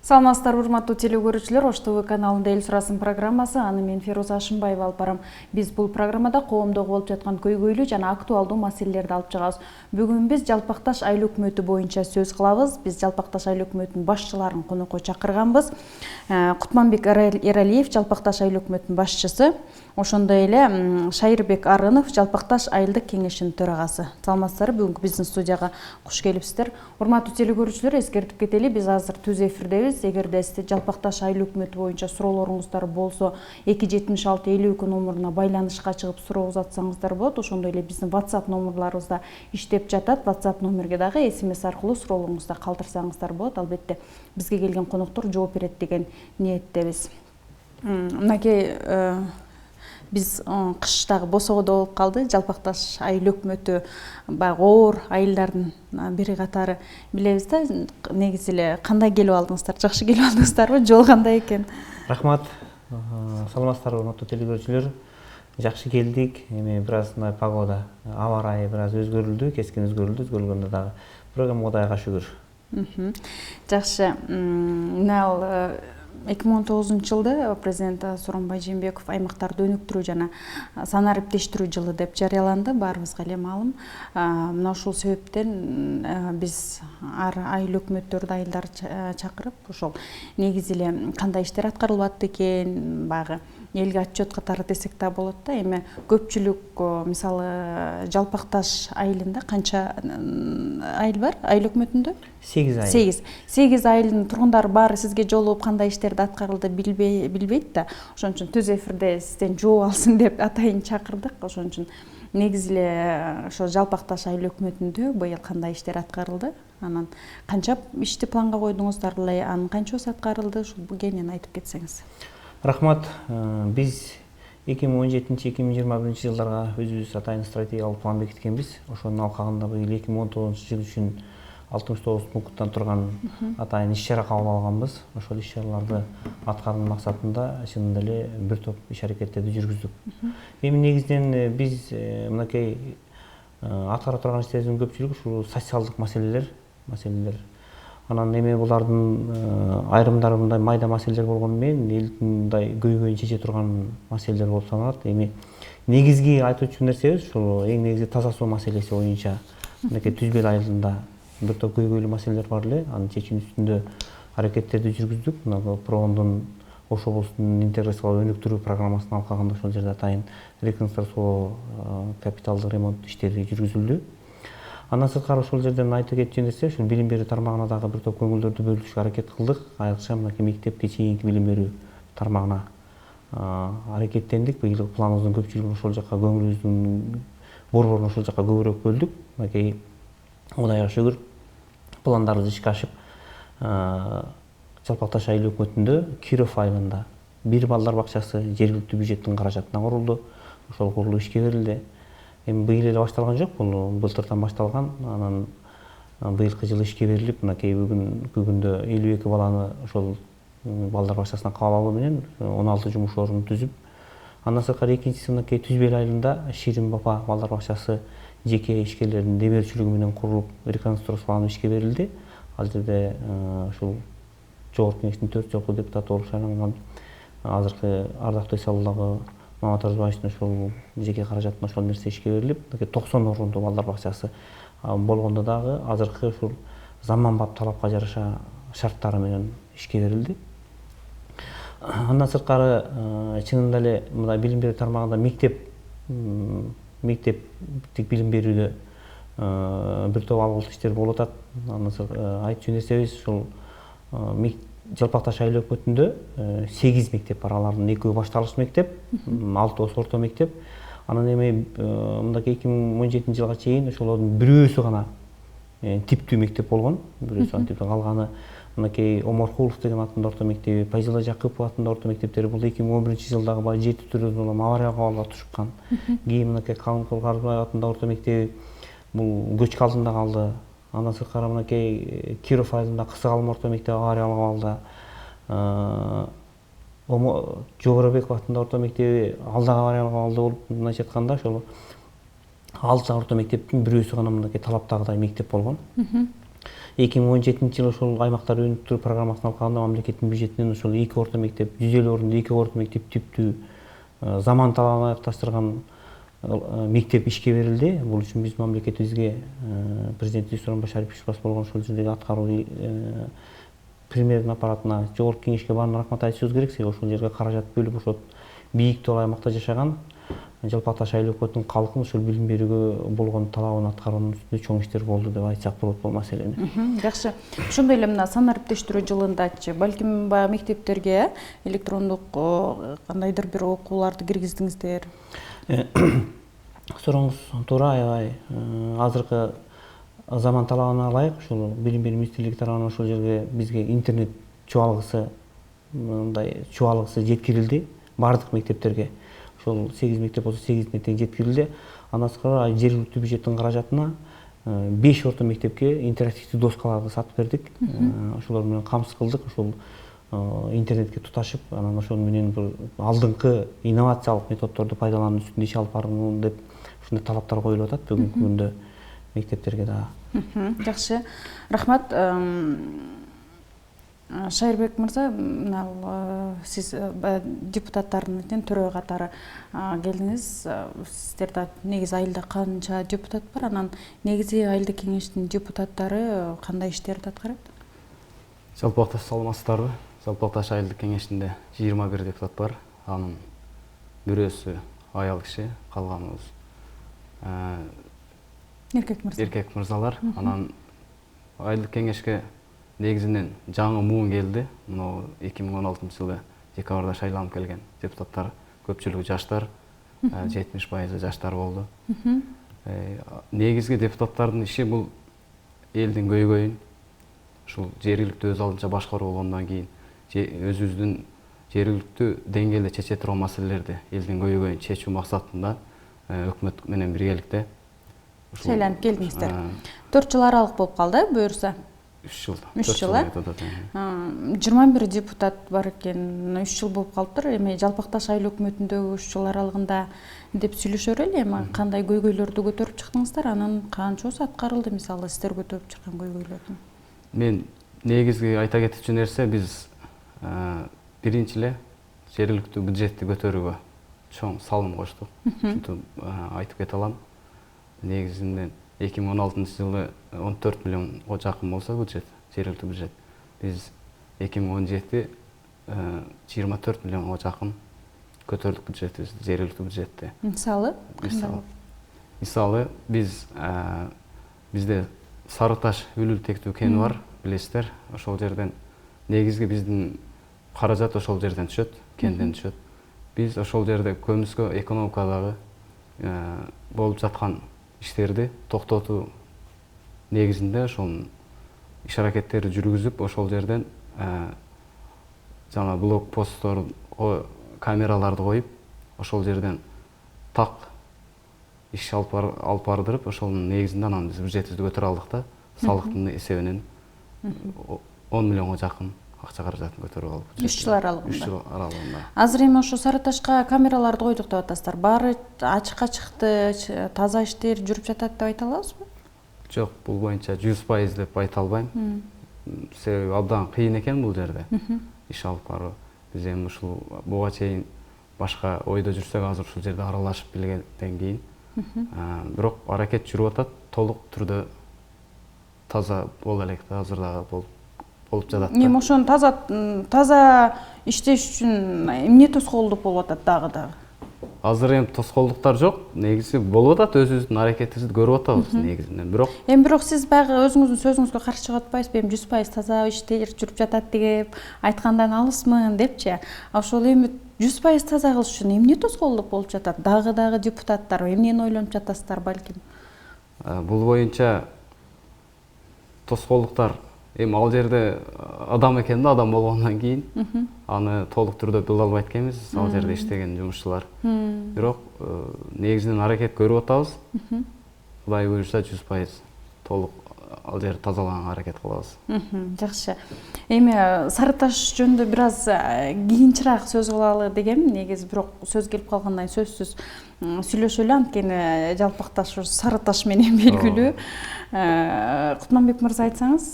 Саламатсыздар, урматтуу телекөрүүчүлөр, Ош ТВ каналында эл сурасын программасы, аны мен Фируза Ашымбаева алып барам. Биз бул программада коомдо болуп жаткан көйгөйлүү жана актуалдуу маселелерди алып чыгабыз. Бүгүн биз Жалпакташ айыл өкмөтү боюнча сөз кылабыз. Биз Жалпакташ айыл өкмөтүнүн башчыларын конокко чакырганбыз. Кутманбек Эралиев, Жалпакташ айыл өкмөтүнүн башчысы, ошондой эле Шайырбек Арынов, Жалпакташ айылдык кеңешинин төрагасы. Саламатсыздар, бүгүнкү биздин студияга куш келипсиздер. Урматтуу телекөрүүчүлөр, эскертип кетели, биз азыр түз эфирдебиз. Эгерде сизде Жалпакташ айыл өкмөтү боюнча суроолоруңуздар болсо, 276-52 номуруна байланышка чыгып суроо узатсаңыздар болот. Ошондой эле биздин WhatsApp номурларыбыз да иштеп жатат. WhatsApp номерге дагы SMS аркылуу суроолоруңузду калтырсаңыздар болот. Албетте бизге келген коноктор жооп берет деген ниеттебиз. Мынакей биз кыштагы босоодо болуп калды. Жалпакташ айыл өкмөтү баягы оор айылдардын бири катары билебиз да. Негизи эле кандай келип алдыңыздар? Жакшы келип алдыңыздарбы? Жол кандай экен? Рахмат. Саламатсыздарбы, урматтуу телекөрүүчүлөр. Жакшы келдик. Эми бир аз погода, аба ырайы бир аз өзгөрүлдү, кескин өзгөрүлдү. Өзгөрүлгөндө дагы программа Кудайга шүгүр. Жакшы. Мына 2019-жылды президент Сооронбай Жээнбеков аймактарды өнүктүрүү жана санариптештирүү жылы деп жарыяланды. Баарыбызга эле маалым. Мына ушул себептен биз ар айыл өкмөттөрдү, айылдарды чакырып, ошол негизи эле кандай иштер аткарылып атты экен, баягы элге отчет катары десек да болот да. Эми көпчүлүк, мисалы Жалпакташ айылында канча айыл бар? Айыл өкмөтүндө 8 айыл. 8 айылдын тургундары баары сизге жолугуп кандай иштерди аткарылды билбейт да. Ошон үчүн түз эфирде сизден жооп алсын деп атайын чакырдык. Ошон үчүн негизи эле ошо Жалпакташ айыл өкмөтүндө быйыл кандай иштер аткарылды? Анан канча ишти планга койдуңуздар эле, анын канчасы аткарылды? Ушул кеңинен айтып кетсеңиз. Рахмат. Биз 2017-2021 жылдарга өзүбүз атайын стратегиялык план бекиткенбиз. Ошонун алкагында быйыл 2019 жыл үчүн 69 пункттан турган атайын иш-чара кабыл алганбыз. Ошол иш-чараларды аткаруу максатында чынында эле бир топ иш-аракеттерди жүргүздүк. Эми негизинен биз мынакей аткара турган иштерибиздин көпчүлүгү ушул социалдык маселелер. Анан эми булардын айрымдары мындай майда маселелер болгону менен элдин мындай көйгөйүн чече турган маселелер болуп саналат. Эми негизги айтуучу нерсебиз ушул эң негизи таза суу маселеси боюнча мынакей Түзбел айылында бир топ көйгөйлүү маселелер бар эле. Анын чечүү үстүндө аракеттерди жүргүздүк. Мына Пробондун Ош облусунун интеграциялык өнүктүрүү программасынын алкагында ошол жерде атайын реконструкциялоо, капиталдык ремонт иштери жүргүзүлдү. Андан сырткары ошол жерден айта кетчү нерсе ушул билим берүү тармагына дагы бир топ көңүлдөрдү бөлүшкө аракет кылдык. Айрыкча мынакей мектепке чейинки билим берүү тармагына аракеттендик. Быйылкы планыбыздын көпчүлүгүн ошол жака көңүлүбүздүн борборун ошол жака көбүрөөк бөлдүк. Мынакей Кудайга шүгүр пландарыбыз ишке ашып, Жалпакташ айыл өкмөтүндө Киров айылында бир балдар бакчасы жергиликтүү бюджеттин каражатына курулду. Ошол курулуп ишке берилди. Эми быйыл эле башталган жок, бул былтырдан башталган. Анан быйылкы жылы ишке берилип, мынакей бүгүнкү күндө 52 баланы ошол балдар бакчасына кабыл алуу менен 16 жумуш орнун түзүп, андан сырткары экинчиси мынакей Түзбел айылында Ширин Бапа балдар бакчасы жеке ишкерлердин демеушүлүгү менен курулуп, реконструкцияланып ишке берилди. Ал жерде ушул Жогорку Кеңештин 4 жолку депутаты болуп шайланган азыркы ардактуу эс алуулагы Мамат Орзубаевдин ошол жеке каражатына ошол нерсе ишке берилип, 90 орунду балдар бакчасы болгондо дагы азыркы ушул заманбап талапка жараша шарттары менен ишке берилди. Андан сырткары чынында эле мындай билим берүү тармагында мектептик билим берүүдө бир топ алгылуу иштер болуп атат. Андан айтчу нерсебиз ушул Жалпакташ айыл өкмөтүндө 8 мектеп бар. Алардын 2 башталыш мектеп, 6 орто мектеп. Анан эми мындакей 2017 жылга чейин ошолордун бирөөсү гана типтүү мектеп болгон. Бирөөсү гана типтүү, калганы мынакей Омаркулов деген атында орто мектеби, Файзилла Жакыпова атында орто мектептери бул 2011 жылдагы баягы жер титирөөдөн улам аварияга абалга түшүп кийин мынакей Калымкул Карыбаев атында орто мектеби бул көчкү алдында калды. Андан сырткары мынакей Киров айылында Кысык Алым орто мектеби авариялык абалда. Жоборбеков атында орто мектеби алдагы авариялык абалда болуп, мындайча айтканда ошол 6 орто мектептин бирөөсү гана мынакей талаптагыдай мектеп болгон. 2017 жылы ошол аймактар өнүктүрүү программасына алганда мамлекеттин бюджетинен ошол 2 орто мектеп, 150 орунду 2 орто мектеп түптүү заман талабына ырасташтырган мектеп ишке берилди. Бул үчүн биз мамлекетибизге президент Сооронбай Шарипович баш болгон ошол жердеги аткаруу премьердин аппаратына, жогорку кеңешке баарын рахмат айтышыбыз керек. Себеби ошол жерге каражат бөлүп, ошол бийик тоо аймакта жашаган Жалпак Таш айыл өкмөтүнүн калкын ошол билим берүүгө болгон талабын аткаруунун үстүндө чоң иштер болду деп айтсак болот бул маселени. Жакшы. Ошондой эле мына сан ариптештирүү жылындачы балким баягы мектептерге электрондук кандайдыр бир окууларды киргиздиңиздер? Сурооңуз туура, аябай азыркы заман талабына ылайык ушул билим берүү министрлиги тарабынан ошол жерге бизге интернет чубалгысы жеткирилди баардык мектептерге. Ошол 8 мектеп болсо 8-ине тең жеткирилди. Андан сырткары жергиликтүү бюджеттин каражатына 5 орто мектепке интерактивдүү доскаларды сатып бердик. Ошолор менен камсыз кылдык. Ошол интернетке туташып, анан ошол менен бир алдыңкы инновациялык методдорду пайдалануу үстүндө иш алып баруу деп ушундай талаптар коюлуп атат бүгүнкү күндө мектептерге дагы. Жакшы. Рахмат. Шайырбек мырза, сиз депутаттардын төрөө катары келдиңиз. Сиздерде негизи айылда канча депутат бар? Анан негизи айылдык кеңештин депутаттары кандай иштерди аткарат? Жалпак Таш саламатсыздарбы? Жалпак Таш айылдык кеңешинде 21 депутат бар. Анын бирөөсү аял киши, калганыбыз эркек мырзалар. Анан айылдык кеңешке негизинен жаңы муун келди. Мына 2016-жылы декабрда шайланып келген депутаттар көпчүлүгү жаштар, 70% жаштар болду. Негизги депутаттардын иши бул элдин көйгөйүн ушул жергиликтүү өз алдынча башкаруу болгондон кийин өзүбүздүн жергиликтүү деңгээлде чече турган маселелерди, элдин көйгөйүн чечүү максатында өкмөт менен биргеликте шайланып келдиңиздер. 4 жыл аралык болуп калды, буюрса. 3 жыл. 21 депутат бар экен. 3 жыл болуп калыптыр. Эми Жалпак Таш айыл өкмөтүндөгү 3 жыл аралыгында деп сүйлөшөр эле. Эми кандай көйгөйлөрдү көтөрүп чыктыңыздар? Анан канчасы аткарылды, мисалы сиздер көтөрүп чыккан көйгөйлөрдүн? Мен негизги айта кетчү нерсе, биз биринчи эле жергиликтүү бюджетти көтөрүүгө чоң салым коштук. Ушинтип айтып кете алам. Негизинен 2016-жылы 14 миллионго жакын болсо бюджет, жергиликтүү бюджет. Биз 2017 24 миллионго жакын көтөрдүк бюджетибизди, жергиликтүү бюджетти. Мисалы бизде Сары Таш үлүл тектүү кени бар, билесиздер. Ошол жерден негизги биздин каражат ошол жерден түшөт, кенден түшөт. Биз ошол жерде көмүскө экономикадагы болуп жаткан иштерди токтотуу негизинде ошол иш аракеттерди жүргүзүп, ошол жерден жана блокпостторго камераларды коюп, ошол жерден так иш алып бардырып, ошонун негизинде анан биз бюджетибизди көтөрө алдык да, салыктын эсебинен 10 миллионго жакын акча каражатын көтөрүп алып. 3 жыл аралыгында. 3 жыл аралыгында. Азыр эми ошо Сары Ташка камераларды койдук деп атасыздар. Баары ачыкка чыкты, таза иштер жүрүп жатат деп айта алабызбы? Жок, бул боюнча 100% деп айта албайм. Себеби абдан кыйын экен бул жерде иш алып баруу. Биз эми ушул буга чейин башка ойдо жүрсөк, азыр ушул жерде аралашып келгенден кийин бирок аракет жүрүп атат, толук түрдө таза боло элек да, азыр дагы болуп жатат. Эми ошону таза иштеш үчүн эмне тоскоолдук болуп атат дагы? Азыр эми тоскоолдуктар жок, негизи болуп атат, өзүбүздүн аракетибизди көрүп атабыз негизинен. Бирок сиз баягы өзүңүздүн сөзүңүзгө каршы чыгып атпайсызбы? Эми 100% таза иштер жүрүп жатат деп айткандан алысмын депчи. Ошол эми 100% таза кылыш үчүн эмне тоскоолдук болуп жатат? Дагы депутаттар эмнени ойлонуп жатасыздар балким? Бул боюнча тоскоолдуктар эми ал жерде адам экен да, адам болгондон кийин аны толук түрдө биле албайт экенбиз, ал жерде иштеген жумушчулар. Бирок негизинен аракет көрүп атабыз. Кудай буйруса 100% толук ал жерди тазалаганга аракет кылабыз. Жакшы. Эми Сары Таш жөнүндө бир аз кийинчерээк сөз кылалы дегем, негизи бирок сөз келип калгандан сөзсүз сүйлөшөлү, анткени Жалпакташ Сары Таш менен белгилүү. Кутманбек мырза, айтсаңыз,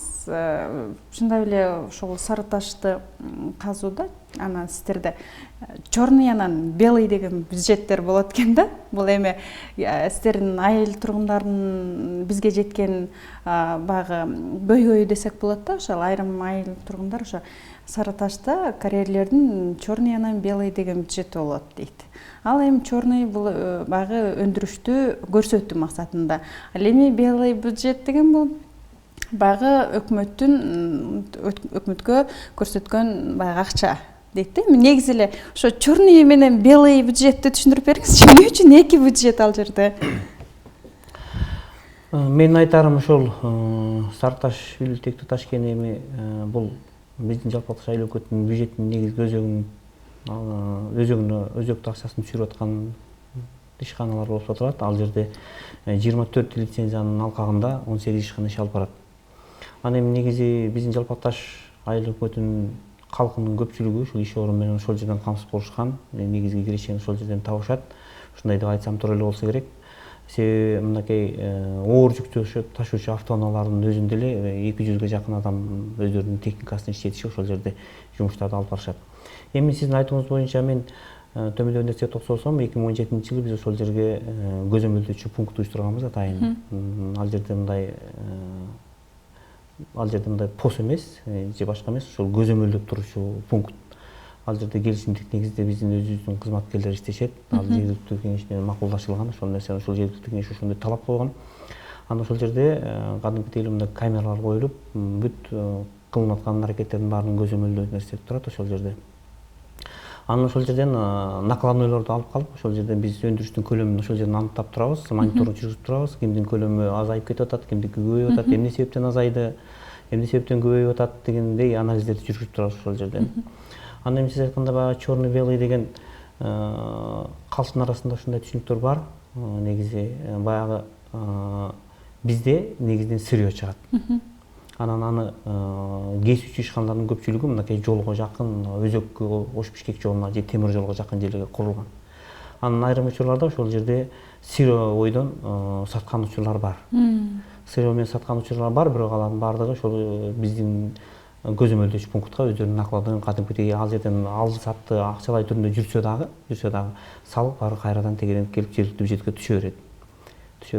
ушундай эле ошол Сары Ташты казууда анан сиздерде черный анан белый деген бюджеттер болот экен да. Бул эми сиздердин айыл тургундарын бизге жеткен баягы көйгөй десек болот да. Ошол айрым айыл тургундар ошо Сары Ташта карьерлердин черный анан белый деген бюджети болот дейт. Ал эми черный бул баягы өндүрүштү көрсөтүү максатында. Ал эми белый бюджет деген бул баягы өкмөткө көрсөткөн баягы акча дейт да. Негизи эле ошо черный менен белый бюджетти түшүндүрүп бериңизчи. Эмне үчүн эки бюджет ал жерде? Менин айтарым ошол Сары Таш үйлүү тектүү таш экен. Эми бул биздин Жалпакташ айыл өкмөтүнүн бюджетинин негизги өзөктүү акчасын түшүрүп аткан ишканалар болуп атат. Ал жерде 24 лицензиянын алкагында 18 ишкана иш алып барат. Анан эми негизи биздин Жалпакташ айыл өкмөтүнүн калкынын көпчүлүгү ушул иш орун менен ошол жерден камсыз болушкан. Негизги кирешени ошол жерден табышат. Ушундай деп айтсам туура эле болсо керек. Себеби мынакей оор жүктө ташуучу автоунаалардын өзүндө эле 200ге жакын адам өздөрүнүн техникасын иштетишип ошол жерде жумуштарды алып барышат. Эми сиздин айтууңуз боюнча мен төмөндөгү нерсеге токтолсом, 2017-жылы биз ошол жерге көзөмөлдөөчү пункт уюштурганбыз атайын. Ал жерде мындай пост эмес, же башка эмес, ошол көзөмөлдөп турчу пункт. Ал жерде келишимдик негизде биздин өзүбүздүн кызматкерлер иштешет. Ал жергиликтүү кеңеш менен макулдашылган. Ошол нерсени ошол жергиликтүү кеңеш ошондой талап койгон. Анан ошол жерде кадимкидей эле мындай камералар коюлуп, бүт кылынып аткан аракеттердин баарын көзөмөлдөө нерсе турат ошол жерде. Анан ошол жерден накладнойлорду алып калып, ошол жерден биз өндүрүштүн көлөмүн ошол жерден аныктап турабыз, мониторинг жүргүзүп турабыз. Кимдин көлөмү азайып кетип атат, кимдики көбөйүп атат, эмне себептен азайды, эмне себептен көбөйүп атат дегендей анализдерди жүргүзүп турабыз ошол жерден. Анан эми сиз айтканда баягы черный белый деген калктын арасында ушундай түшүнүктөр бар. Негизи баягы бизде негизинен сырьё чыгат. Анан аны кесүүчү ишканалардын көпчүлүгү мынакей жолго жакын, Өзөккө, Ош Бишкек жолуна же темир жолго жакын жерлерге курулган. Анан айрым учурларда ошол жерде сырьё бойдон саткан учурлар бар. Сырьё менен саткан учурлар бар, бирок алардын баардыгы ошол биздин көзөмөлдөөчү пунктка өздөрүнүн накладын кадимкидей ал жерден алды сатты акчалай түрүндө жүрсө дагы салык баары кайрадан тегеренип келип жергиликтүү бюджетке түшө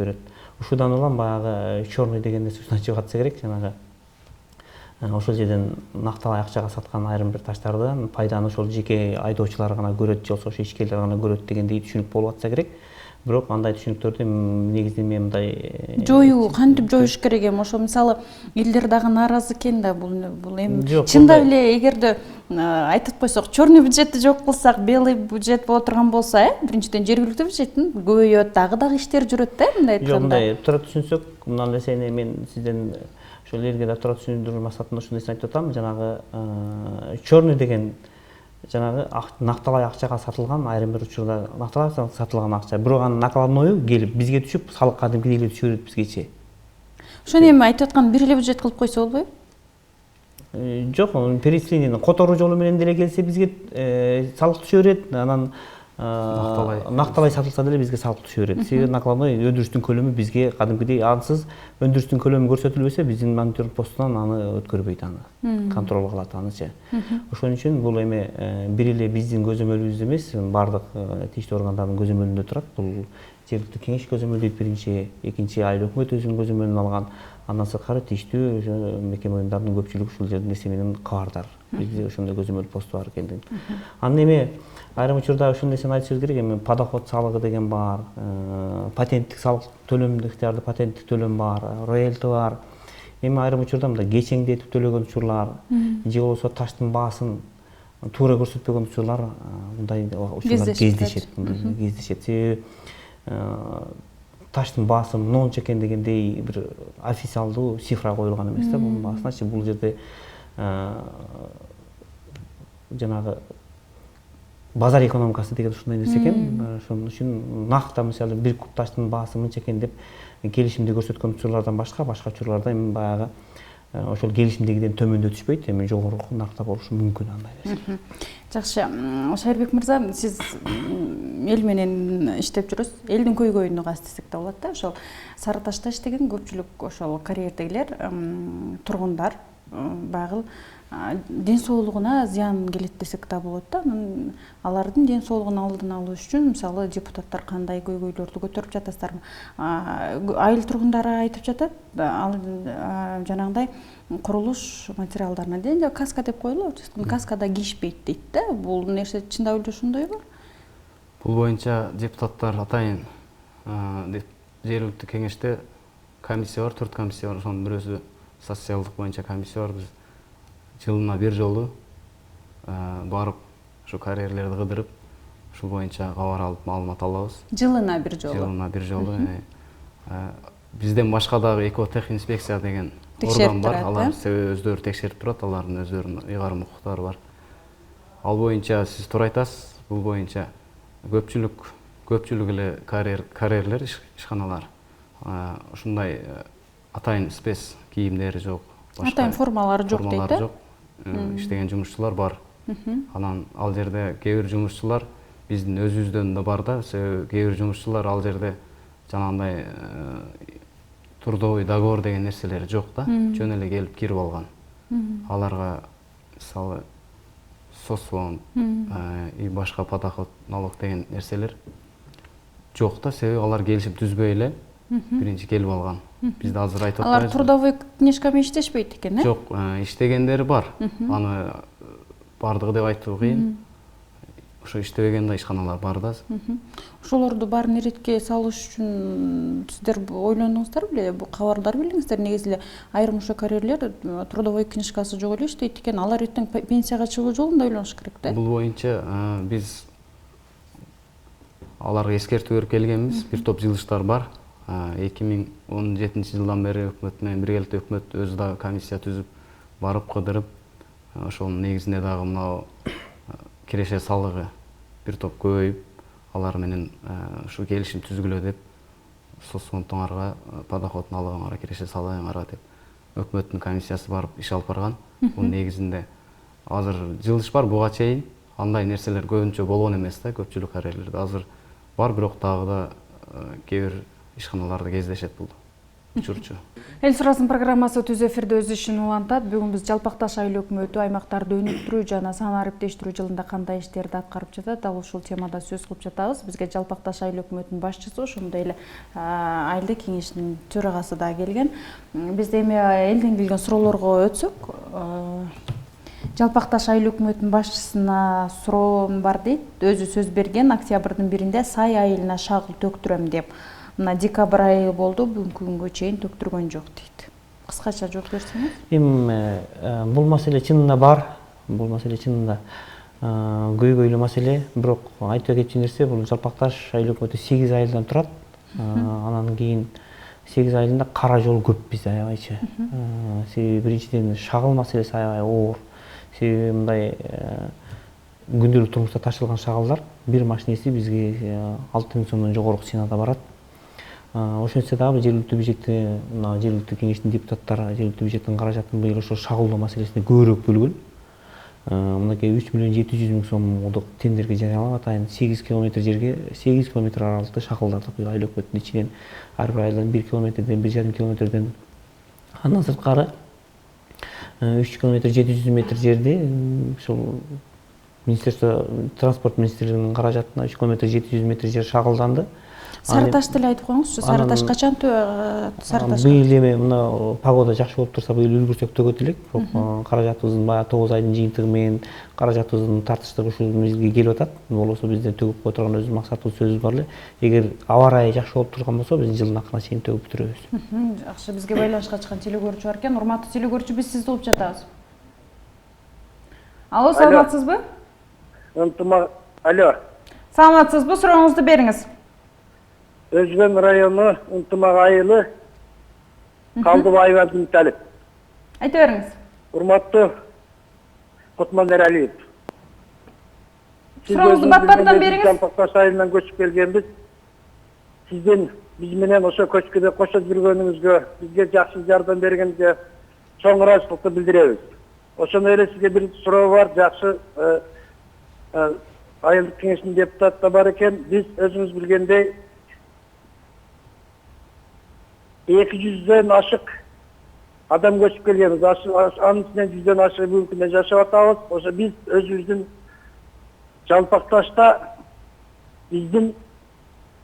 берет. Ушудан улам баягы черный деген нерсе ушундан чыгып атса керек, жанагы ошол жерден накталай акчага саткан айрым бир таштардан пайданы ошол жеке айдоочулар гана көрөт, же болбосо ошо ишкерлер гана көрөт дегендей түшүнүк болуп атса керек. Бирок андай түшүнүктөрдү негизинен мен мындай жоюу, кантип жоюш керек эми? Ошо мисалы элдер дагы нааразы экен да, бул эми чындап эле эгерде айтып койсок, черный бюджетти жок кылсак, белый бюджет боло турган болсо, биринчиден жергиликтүү бюджеттин көбөйөт, дагы иштер жүрөт да, мындай айтканда. Жок, мындай туура түшүнсөк, мына нерсени мен сизден ошол элге да туура түшүндүрүү максатында ушул нерсени айтып атам. Жанагы черный деген жанагы накталай акчага сатылган, айрым бир учурда накталай сатылган акча. Бирок анын накладною келип бизге түшүп, салык кадимкидей эле түшө берет бизгечи. Ошону эми айтып аткан бир эле бюджет кылып койсо болбойбу? Жок, перечислениени которуу жолу менен деле келсе бизге салык түшө берет. Анан накталай сатылса деле бизге салык түшө берет. Себеби накладной өндүрүштүн көлөмү бизге кадимкидей ансыз өндүрүштүн көлөмү көрсөтүлбөсө биздин мониторинг постунан аны өткөрбөйт, аны контрол кылат анычы. Ошон үчүн бул эми бир эле биздин көзөмөлүбүз эмес, баардык тийиштүү органдардын көзөмөлүндө турат. Бул жергиликтүү кеңеш көзөмөлдөйт биринчи, экинчи айыл өкмөт өзүнүн көзөмөлүн алган. Андан сырткары тийиштүү мекеме уюмдарынын көпчүлүгү ушул жердин нерсе менен кабардар. Бизде ошондой көзөмөл посту бар экендигин. Анан эми айрым учурда ушул нерсени айтышыбыз керек, эми подоход салыгы деген бар, патенттик салык төлөмдү ыктыярдуу патенттик төлөм бар, роялти бар. Эми айрым учурда мындай кечеңдетип төлөгөн учурлар, же болбосо таштын баасын туура көрсөтпөгөн учурлар, мындай учурлар кездешет. Себеби таштын баасы монча экен дегендей бир официалдуу цифра коюлган эмес да бунун баасыначы. Бул жерде жанагы базар экономикасы деген ушундай нерсе экен. Ошон үчүн накта мисалы бир куб таштын баасы мынча экен деп келишимди көрсөткөн учурлардан башка учурларда эми баягы ошол келишимдегиден төмөндө түшпөйт, эми жогору наркта болушу мүмкүн андай нерсе. Жакшы. Шайырбек мырза, сиз эл менен иштеп жүрөсүз. Элдин көйгөйүнө кайсы десек да болот да. Ошол Сары Ташта иштеген көпчүлүк ошол карьердегилер, тургундар багыл ден соолугуна зыян келет десек да болот да. Алардын ден соолугун алдын алуу үчүн мисалы депутаттар кандай көйгөйлөрдү көтөрүп жатасыздарбы? Айыл тургундары айтып жатат, ал жанагындай курулуш материалдарына дейин каска деп коелу, каскада кийишпейт дейт да. Бул нерсе чындап эле ошондойбу? Бул боюнча депутаттар атайын жергиликтүү кеңеште комиссия бар, 4 комиссия бар. Ошонун бирөөсү социалдык боюнча комиссия бар. Биз жылына бир жолу барып ушу карьерлерди кыдырып, ушул боюнча кабар алып, маалымат алабыз. Жылына бир жолу. Жылына бир жолу. Бизден башка дагы экотехинспекция деген орган бар. Алар өздөрү текшерип турат, алардын өздөрүнүн ыйгарым укуктары бар. Ал боюнча сиз туура айтасыз. Бул боюнча көпчүлүк эле карьерлер, ишканалар ушундай атайын спец кийимдери жок, атайын формалары жок дейт да. Иштеген жумушчулар бар. Анан ал жерде кээ бир жумушчулар биздин өзүбүздөн да бар да, кээ бир жумушчулар ал жерде жанагындай трудовой договор деген нерселери жок да, жөн эле келип кирип алган. Аларга мисалы соцфонд и башка подоход, налог деген нерселер жок да, себеби алар келишип түзбөй эле биринчи келип алган. Бизде азыр айтып атпайбызбы? Алар трудовой книжка менен иштешпейт экен, Жок, иштегендери бар. Аны бардыгы деп айтуу кыйын. Ошо иштебеген да ишканалар бар да. Ошолорду баарын иретке салыш үчүн сиздер ойлондуңуздар беле? Бул кабардар белиңиздер? Негизи эле айрым ошо карьерлер трудовой книжкасы жок эле иштейт экен. Алар эртең пенсияга чыгуу жолунда ойлонуш керек да. Бул боюнча биз аларга эскертүү берип келгенбиз. Бир топ жылыштар бар. 2017 жылдан бери өкмөт менен биргеликте өкмөт өзү дагы комиссия түзүп, барып кыдырып, ошонун негизинде дагы мына киреше салыгы бир топ көбөйүп, алар менен ушу келишим түзгүлө деп, соцфондуңарга, подоход налогуңарга, киреше салыгыңарга деп өкмөттүн комиссиясы барып иш алып барган. Бул негизинде азыр жылыш бар, буга чейин андай нерселер көбүнчө болгон эмес да, көпчүлүк карьерлерде азыр бар, бирок дагы да кээ бир ишканаларда кездешет бул учурчу. Эл сурасын программасы түз эфирде өз ишин улантат. Бүгүн биз Жалпакташ айыл өкмөтү аймактарды өнүктүрүү жана сана ариптештирүү жылында кандай иштерди аткарып жатат, дал ушул темада сөз кылып жатабыз. Бизге Жалпакташ айыл өкмөтүнүн башчысы, ошондой эле айылдык кеңешинин төрагасы да келген. Бизде эми элден келген суроолорго өтсөк, Жалпакташ айыл өкмөтүнүн башчысына суроом бар дейт. Өзү сөз берген октябрдын 1-inde Сай айылына шагыл төктүрөм деп. Мына декабрь айы болду, бүгүнкү күнгө чейин төктүргөн жок дейт. Кыскача жооп берсеңиз. Эми бул маселе чынында бар. Бул маселе чынында көйгөйлүү маселе, бирок айтып кетчү нерсе, бул Жалпакташ айыл өкмөтү 8 айылдан турат. Анан кийин 8 айылында кара жол көп бизде аябайчы. Себеби биринчиден шагыл маселеси аябай оор. Себеби мындай күндөлүк турмушта ташылган шагалдар бир машинеси бизге 6000 сомдон жогору ценада барат. Ошентсе дагы жергиликтүү бюджетти, мына жергиликтүү кеңештин депутаттары жергиликтүү бюджеттин каражатын быйыл ошо шагылдоо маселесине көбүрөөк бөлгөн. Мынакей 3.700.000 сомдук тендерге жарыялап атайын 8 километр жерге 8 километр аралыкта шагылдардык быйыл айыл өкмөтүнүн ичинен ар бир айылдан 1 километрден 1,5 километрден андан сырткары 3 километр 700 метр жерде ушул Министерство транспорт министрлигинин каражатына 3 километр 700 метр жер шагылданды. Сары Таш деле айтып коюңузчу. Сары Таш качан Сары Таш? Быйыл эми мына погода жакшы болуп турса быйыл үлгүрсөк төгөт элек. Каражатыбыздын баягы 9 айдын жыйынтыгы менен каражатыбыздын тартыштыгы ушул мезгилге келип атат. Болбосо бизден төгүп кое турган өз максатыбыз сөзүбүз бар эле. Эгер аба ырайы жакшы болуп турган болсо биз жылдын акырына чейин төгүп бүтүрөбүз. Жакшы, бизге байланышка чыккан телекөрүүчү бар экен. Урматтуу телекөрүүчү, биз сизди угуп жатабыз. Алло, саламатсызбы? Алло. Саламатсызбы? Сурооңузду бериңиз. Өзбен району Ынтымак айылы Калдыбаев Абдымталип. Айта бериңиз. Урматтуу Кутман Эралиев. Сурооңузду бат-баттан бериңиз. Жалпакташ айылынан көчүп келгенбиз. Сиздин биз менен ошо көчкүдө кошо жүргөнүңүзгө, бизге жакшы жардам бергениңизге чоң ыраазычылыкты билдиребиз. Ошондой эле сизге бир суроо бар. Жакшы айылдык кеңештин депутаты да бар экен. Биз өзүңүз билгендей 200дөн ашык адам көчүп келгенбиз. Анын ичинен 100дөн ашыгы бүгүнкү күндө жашап атабыз. Ошо биз өзүбүздүн Жалпакташта биздин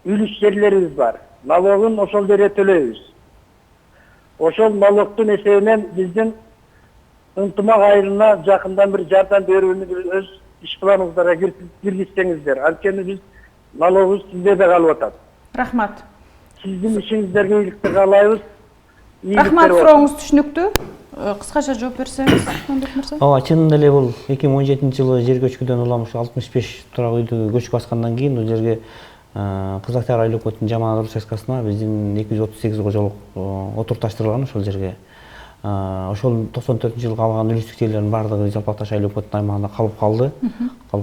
үлүш жерлерибиз бар. Налогун ошол жерге төлөйбүз. Ошол налогдун эсебинен биздин ынтымак айылына жакындан бир жардам берүүнү өз иш планыңыздарга киргизсеңиздер. Анткени биз налогубуз сиздерде калып атат. Рахмат. Сиздин ишиңиздерге ийгиликти каалайбыз. Рахмат, сурооңуз түшүнүктүү. Кыскача жооп берсеңиз, Мамбет мырза. Ооба, чынында эле бул 2017-жылы жер көчкүдөн улам 65 турак үйдү көчүп баскандан кийин бул жерге Кызылтар айыл өкмөтүнүн жамаат участкасына биздин 238 кожолук отурташтырылган ошол жерге. Ошол 94-жылы алган үлүстүк жерлердин баардыгы Жалпакташ айыл өкмөтүнүн аймагында калып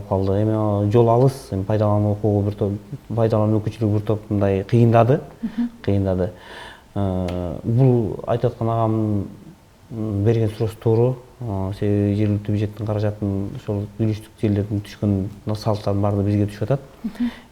калды. Эми жол алыс, пайдалануу укугу бир топ, пайдалануу мүмкүнчүлүгү бир топ мындай кыйындады. Бул айтып аткан агамдын берген суроосу туура. Себеби жергиликтүү бюджеттин каражатын ошол үлүстүк жерлердин түшкөн салыктардын баардыгы бизге түшүп атат.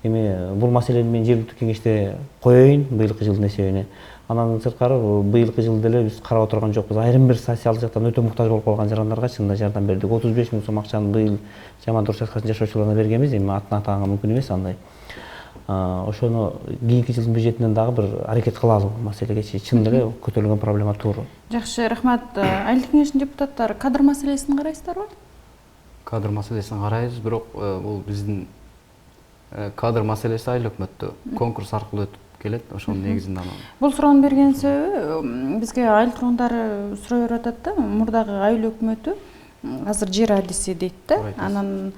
Эми бул маселени мен жергиликтүү кеңеште коеюн быйылкы жылдын эсебине. Андан сырткары быйылкы жылы деле биз карап отурган жокпуз. Айрым бир социалдык жактан өтө муктаж болуп калган жарандарга чынында жардам бердик. 35 000 сом акчаны быйыл жамаат участкасынын жашоочуларына бергенбиз. Эми атын атаганга мүмкүн эмес андай. Ошону кийинки жылдын бюджетинен дагы бир аракет кылалы маселеге. Чын эле көтөрүлгөн проблема туура. Жакшы, рахмат. Айылдык кеңештин депутаттары кадр маселесин карайсыздарбы? Кадр маселесин карайбыз, бирок бул биздин кадр маселеси айыл өкмөттө конкурс аркылуу өтүп келет. Ошонун негизинде анан. Бул суроону берген себеби бизге айыл тургундары суроо берип атат да, мурдагы айыл өкмөтү азыр жер адиси дейт да. Анан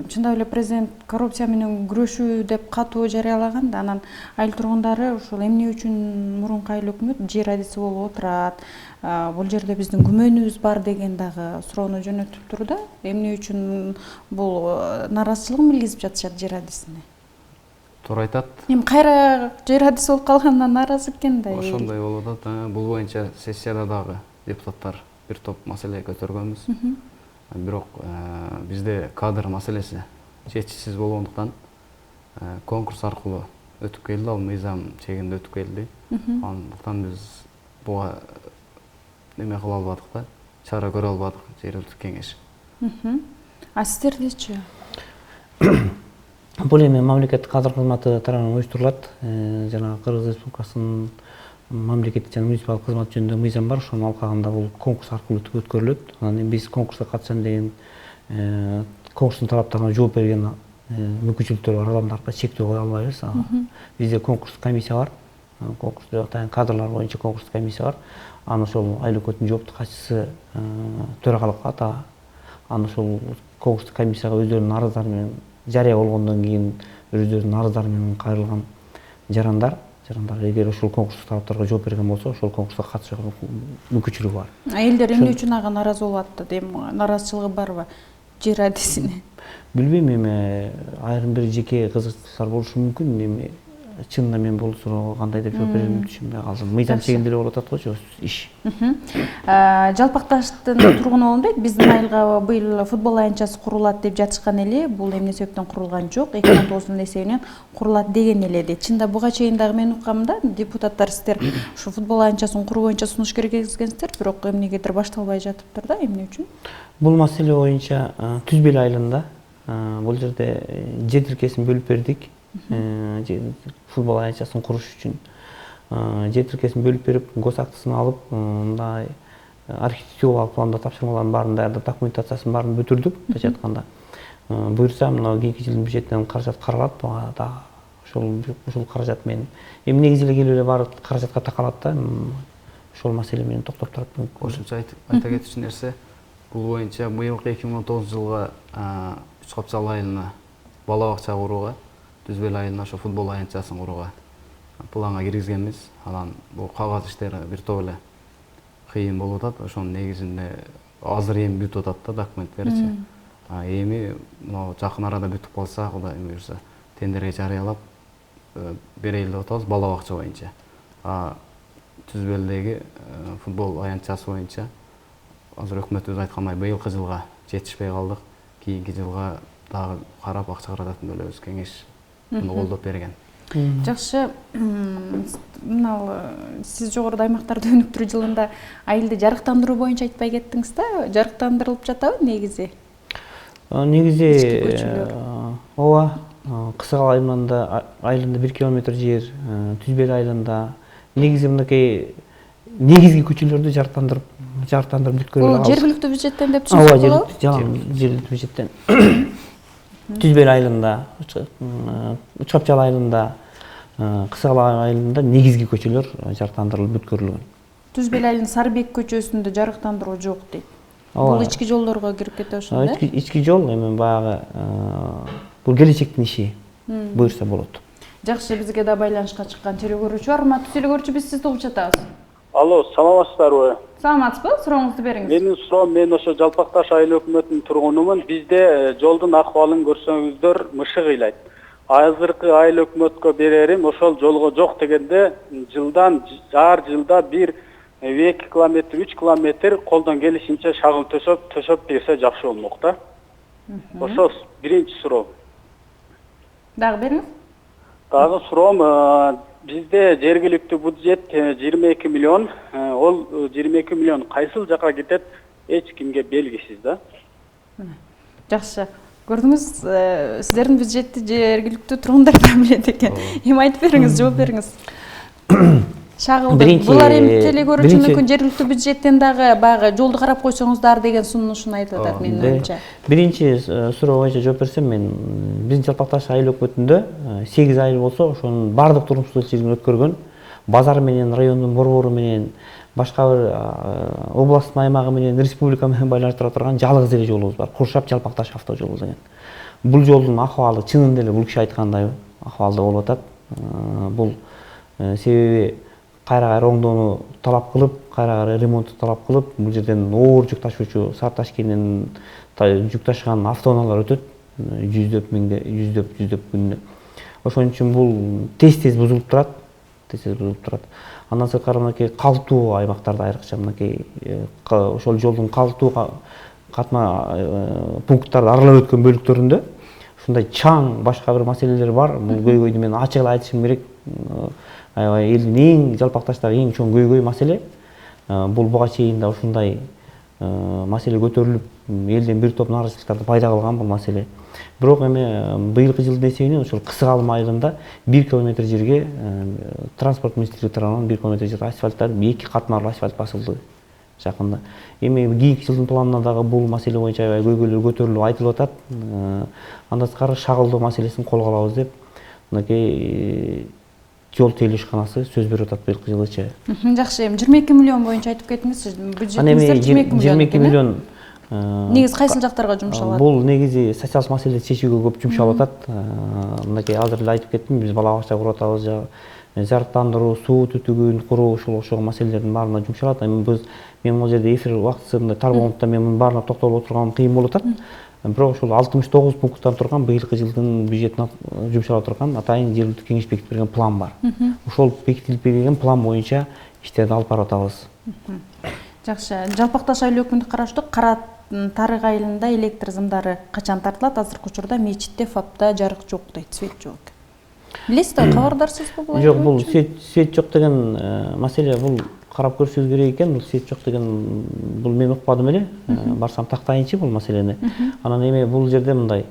чындап эле президент коррупция менен күрөшүү деп катуу жарыялаган да, анан айыл тургундары ушул эмне үчүн мурунку айыл өкмөт жер адиси болуп отурат, бул жерде биздин күмөнүбүз бар деген дагы суроону жөнөтүптүр да. Эмне үчүн бул нааразычылыгын билгизип жатышат жер адисине? Туура айтат. Эми кайра жер адиси болуп калганына нааразы экен да. Ошондой болуп атат. Бул боюнча сессияда дагы депутаттар бир топ маселе көтөргөнбүз. Бирок бизде кадр маселеси чечимсиз болгондуктан конкурс аркылуу өтүп келди, ал мыйзам чегинде өтүп келди. Андыктан биз буга неме кыла албадык да, чара көрө албадык жергиликтүү кеңеш. А сиздердечи? Бул эми мамлекеттик кадр кызматы тарабынан уюштурулат. Жана Кыргыз Республикасынын мамлекеттик жана муниципалдык кызмат жөнүндө мыйзам бар. Ошонун алкагында бул конкурс аркылуу өткөрүлөт. Анан биз конкурска катышам деген конкурстун талаптарына жооп берген мүмкүнчүлүктөрү бар адамдарга чектөө кое албайбыз. Бизде конкурстук комиссия бар. Конкурсту атайын кадрлар боюнча конкурстук комиссия бар. Аны ошол айыл өкмөтүнүн жооптуу катчысы төрагалыкка атаган. Аны ошол конкурстук комиссияга өздөрүнүн арыздары менен жарыя болгондон кийин өздөрүнүн арыздары менен кайрылган жарандар эгер ошол конкурстук талаптарга жооп берген болсо, ошол конкурска катышууга мүмкүнчүлүгү бар. Элдер эмне үчүн ага нааразы болуп атат? Нааразычылыгы барбы жер адисине? Билбейм, эми айрым бир жеке кызыкчылыктар болушу мүмкүн. Эми чынында мен бул суроо кандай деп жооп беремин түшүнбөй калдым. Мыйзам чегинде эле болуп атат го иш. Жалпакташтын тургуну болмойт. Биздин айылга быйыл футбол аянтчасы курулат деп жатышкан эле. Бул эмне себептен курулган жок. 2009 эсебинен курулат деген эле де. Чында буга чейин дагы мен уккамда депутаттар сиздер ушу футбол аянтчасын куруу боюнча сунуш керек дегенсиздер, бирок эмнегедир башталбай жатыптыр да. Эмне үчүн? Бул маселе боюнча Түзбел айылында бул жерде жер тилкесин бөлүп бердик. Футбол аянтчасын куруш үчүн жер тилкесин бөлүп берип, гос актысын алып, мындай архитектуралык планда тапшырмалардын баарын даярдап, документациясын баарын бүтүрдүк. Тача айтканда буюрса, мына кийинки жылдын бюджетинен каражат каралат. Дагы ошол каражат менен эми негизи эле келип эле баары каражатка такалат да. Ошол маселе менен токтоп турат. Кошумча айта кетчү нерсе, бул боюнча быйылкы 2019 жылга Үч Капчал айылына бала бакча курууга, Түзбел айылына ошо футбол аянтчасын курууга планга киргизгенбиз. Анан бул кагаз иштери бир топ эле кыйын болуп атат. Ошонун негизинде азыр эми бүтүп атат да документтеричи. Эми мына жакын арада бүтүп калса, Кудайым буйрса, тендерге жарыялап берели деп атабыз бала бакча боюнча. Түзбелдеги футбол аянтчасы боюнча азыр өкмөт өзү айткандай быйылкы жылга жетишпей калдык. Кийинки жылга дагы карап акча каражатын бөлөбүз. Кеңеш муну колдоп берген. Жакшы, мына сиз жогоруда аймактарда өнүктүрүү жылында айылды жарыктандыруу боюнча айтпай кеттиңиз да? Жарыктандырылып жатабы негизи? Негизи ооба, Кысыкал айылында 1 километр жер, Түзбел айылында негизи мынакей негизги көчөлөрдү жарыктандырып бүткөрүп Бул алабыз. жергиликтүү бюджеттен деп түшүнсөк болобу? Ооба, жергиликтүү бюджеттен. Түзбел айылында, Учкапчал айылында, Кысыкал айылында негизги көчөлөр жарыктандырылып бүткөрүлгөн. Түзбел айылынын Сарыбек көчөсүндө жарыктандыруу жок дейт. Ооба. Бул ички жолдорго кирип кетип ошондо, э? Ички жол эми баягы бул келечектин иши. Буюрса болот. Жакшы, бизге да байланышка чыккан теле көрүүчү бар. Урматтуу теле көрүүчү, биз сизди угуп жатабыз. Алло, саламатсыздарбы? Саламатсызбы? Сурооңузду бериңиз. Менин суроом, мен ошо Жалпакташ айыл өкмөтүнүн тургунумун. Bizde жолдун акыбалын көрсөңүздөр мышык ыйлайт. Азыркы айыл өкмөткө берерим ошол жолго жок дегенде жылдан жылда 1-2 километр, 3 километр колдон келишинче шагыл төшөп берсе жакшы болмок да. Ошол биринчи суроо. Дагы бериңиз. Дагы суроом, бизде жергиликтүү бюджет 22 миллион. Ол 22 миллион кайсыл жака кетет, эч кимге белгисиз да. Жакшы. Көрдүңүз, сиздердин бюджетти жергиликтүү тургундар да билет экен. Эми айтып бериңиз, жооп бериңиз. Шагылды. Булар эми теле көрүүчү мүмкүн жергиликтүү бюджеттен дагы баягы жолду карап койсоңуздар деген сунушун айтып атат менин оюмча. Биринчи суроо боюнча жооп берсем, мен биздин Жалпакташ айыл өкмөтүндө 8 айыл болсо, ошонун баардык турмуштук ишин өткөргөн. Базар менен, райондун борбору менен, башка бир областтын аймагы менен, республика менен байланыштыра турган жалгыз эле жолубуз бар. Куршап Жалпакташ автожолу деген. Бул жолдун акыбалы чынында эле бул киши айткандай акыбалда болуп атат. Бул себеби кайра оңдоону талап кылып, кайра ремонтту талап кылып, бул жерден оор жүк ташуучу Сарташкенден жүк ташыган автоунаалар өтөт. Жүздөп күнүнө. Ошон үчүн бул тез бузулуп турат. Андан сырткары мынакей калктуу аймактарда айрыкча мынакей ошол жолдун калктуу катма пункттарды аралап өткөн бөлүктөрүндө ушундай чаң башка бир маселелер бар. Бул көйгөйдү мен ачык эле айтышым керек. Аябай элдин эң Жалпакташтагы эң чоң көйгөй маселе. Бул буга чейин да ушундай маселе көтөрүлүп, элден бир топ нааразычылыктарды пайда кылган бул маселе. Бирок эми быйылкы жылдын эсебинен ошол Кысыкал айылында 1 километр жерге транспорт министрлиги тарабынан 1 километр жер асфальттар 2 катмарлуу асфальт басылды жакында. Эми кийинки жылдын планына дагы бул маселе боюнча аябай көйгөйлөр көтөрүлүп айтылып атат. Андан сырткары шагылдоо маселесин колго алабыз деп мынакей жол тейлөө ишканасы сөз берип атат быйылкы жылычы. Жакшы, эми 22 миллион боюнча айтып кеттиңиз. Бюджетиңиздер 22 миллион. Негизи кайсыл жактарга жумшалат? Бул негизи социалдык маселелерди чечүүгө көп жумшалып атат. Мынакей азыр эле айтып кеттим, биз бала бакча куруп атабыз, жарыктандыруу, суу түтүгүн куруу, ушул окшогон маселелердин баарына жумшалат. Эми мен бул жерде эфир убактысында тар болгондуктан мен мунун баарына токтолуп отурган кыйын болуп атат. Бирок ушул 69 пункттан турган быйылкы жылдын бюджетине жумшалып турган атайын жергиликтүү кеңеш бекитип берген план бар. Ошол бекитилип берген план боюнча иштерди алып барып атабыз. Жакшы, Жалпакташ айыл өкмөтүнө караштуу Кара Тарык айылында электр сымдары качан тартылат? Азыркы учурда мечитте, ФАПта жарык жок дейт, свет жок. Билесизби, кабардарсызбы бул? Жок, бул свет жок деген маселе бул карап көрүшүбүз керек экен. Бул свет жок деген бул мен укпадым эле. Барсам тактайынчы бул маселени. Анан эми бул жерде мындай.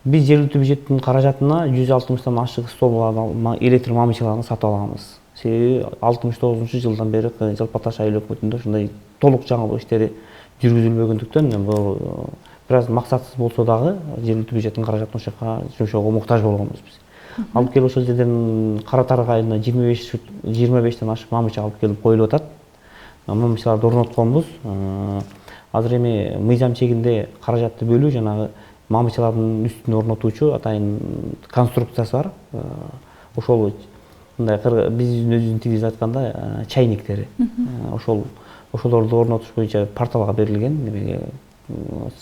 Биз жергиликтүү бюджеттин каражатына 160тан ашык стол электр мамычыларын сатып алганбыз. Себеби 69-жылдан бери Жалпакташ айыл өкмөтүндө ушундай толук жаңылык иштери жүргүзүлбөгөндүктөн бул бир аз максатсыз болсо дагы жергиликтүү бюджеттин каражатын ошока жумшоого муктаж болгонбуз биз. Алып келип ошол жерден Кара Тарык айылына 25тен ашык мамыча алып келип коюлуп атат. Мамычаларды орнотконбуз. Азыр эми мыйзам чегинде каражатты бөлүү жанагы мамычалардын үстүнө орнотуучу атайын конструкциясы бар. Ошол мындай биздин өзүбүздүн тилибизде айтканда чайниктери. Ошолорду орнотуш боюнча порталга берилген,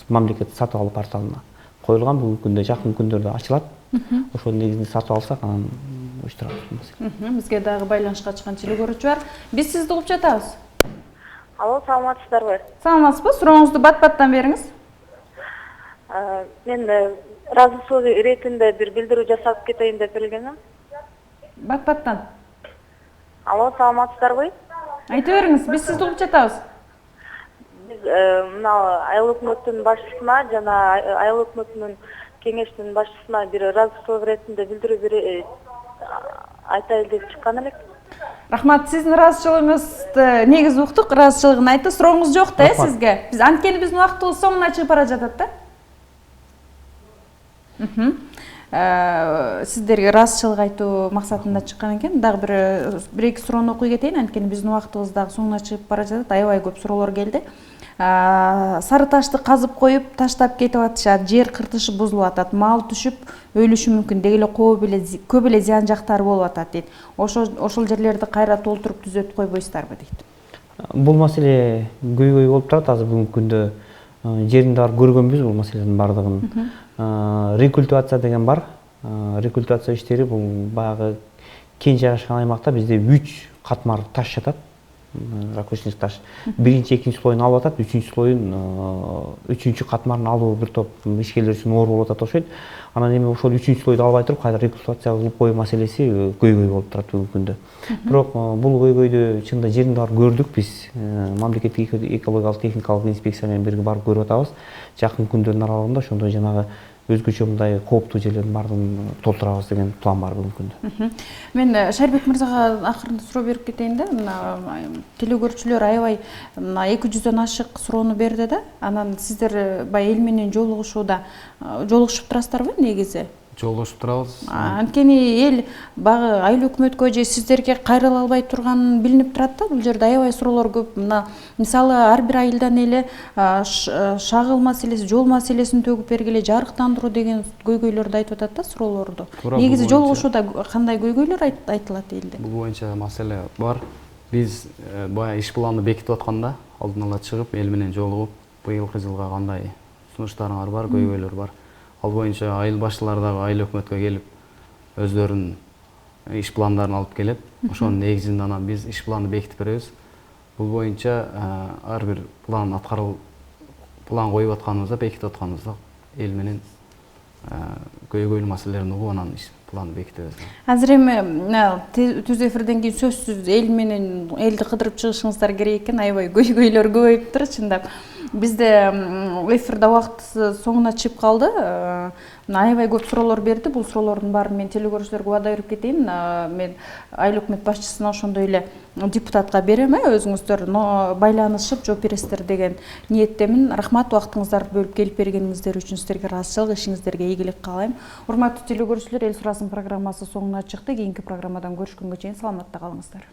мамлекет сатып алуу порталына коюлган. Бүгүнкү күндө жакын күндөрдө ачылат. Ошол негизинде сатып алсак, анан уюштурабыз бул маселени. Бизге дагы байланышка чыккан телекөрүүчү бар. Биз сизди угуп жатабыз. Алло, саламатсыздарбы? Саламатсызбы? Сурооңузду бат-баттан бериңиз. Мен ыраазычылык иретинде бир билдирүү жасап кетейин деп келгенмин. Бат-баттан. Алло, саламатсыздарбы? Айта бериңиз, биз сизди угуп жатабыз. Биз мына айыл өкмөттүн башчысына жана айыл өкмөтүнүн кеңештин башчысына бир ыраазычылык иретинде билдирүү айтайын деп чыккан элек. Рахмат, сиздин ыраазычылыгыңызды негиз уктук, ыраазычылыгын айтты. Сурооңуз жок да сизге? Биз анткени биздин убактыбыз соңуна чыгып бара жатат да. Сиздерге ыраазычылык айтуу максатында чыккан экен. Дагы бир эки суроону окуй кетейин, анткени биздин убактыбыз дагы соңуна чыгып бара жатат. Аябай көп суроолор келди. Сары ташты казып коюп, таштап кетип атышат, жер кыртышы бузулуп атат, мал түшүп өлүшү мүмкүн, деги эле көп эле зыян жактары болуп атат дейт. Ошол жерлерди кайра толтуруп түзөтүп койбойсуздарбы дейт. Бул маселе көйгөй болуп турат. Азыр бүгүнкү күндө жеринде бар көргөнбүз бул маселенин бардыгын. Рекультивация деген бар. Рекультивация иштери бул баягы кең жайгашкан аймакта бизде 3 катмар таш жатат. Ракушечник таш. Биринчи, экинчи слоюн алып атат, үчүнчү катмарын алуу бир топ ишкерлер үчүн оор болуп атат окшойт. Анан эми ошол үчүнчү слойду албай туруп кайра рекультивация кылып коюу маселеси көйгөй болуп турат бүгүнкү күндө. Бирок бул көйгөйдү чынында жеринде барып көрдүк биз. Мамлекеттик экологиялык техникалык инспекция менен бирге барып көрүп атабыз. Жакын күндөрдүн аралыгында ошондой жанагы өзгөчө мындай кооптуу жерлердин баардыгын толтурабыз деген план бар бүгүнкү күндө. Мен Шарбек мырзага акырында суроо берип кетейин да. Телекөрүүчүлөр аябай 200дөн ашык суроону берди да. Анан сиздер баягы эл менен жолугушуп турасыздарбы негизи? Жолугушуп турабыз. Анткени эл багы айыл өкмөткө же сиздерге кайрыла албай турган билинип турат да. Бул жерде аябай суроолор көп. Мисалы ар бир айылдан эле шагыл маселеси, жол маселесин төгүп бергиле, жарыктандыруу деген көйгөйлөрдү айтып атат да, суроолорду. Негизи жолугушууда кандай көйгөйлөр айтылат элде? Бул боюнча маселе бар. Биз баягы иш планды бекитип атканда алдын ала чыгып эл менен жолугуп, быйылкы жылга кандай сунуштарыңар бар, көйгөйлөр бар. Ал боюнча айыл башчылары дагы айыл өкмөткө келип өздөрүнүн иш пландарын алып келет. Ошонун негизинде анан биз иш планды бекитип беребиз. Бул боюнча ар бир план коюп атканыбызда, бекитип атканыбызда эл менен көйгөйлүү маселелерин угуп анан иш планды бекитебиз. Азыр эми түз эфирден кийин сөзсүз эл менен элди кыдырып чыгышыңыздар керек экен. Аябай көйгөйлөр көбөйүп тур чындап. Бизде эфирде убакыт соңуна чыгып калды. Аябай көп суроолор берди. Бул суроолордун баарын мен телекөрүүчүлөргө убада берип кетейин. Мен айыл өкмөт башчысына ошондой эле депутатка берем, өзүңүздөр байланышып жооп бересиздер деген ниеттемин. Рахмат, убактыңыздарды бөлүп келип бергениңиздер үчүн сиздерге ыраазычылык, ишиңиздерге ийгилик каалайм. Урматтуу телекөрүүчүлөр, Эл сурасын программасы соңуна чыкты. Кийинки программадан көрүшкөнгө чейин саламатта калыңыздар.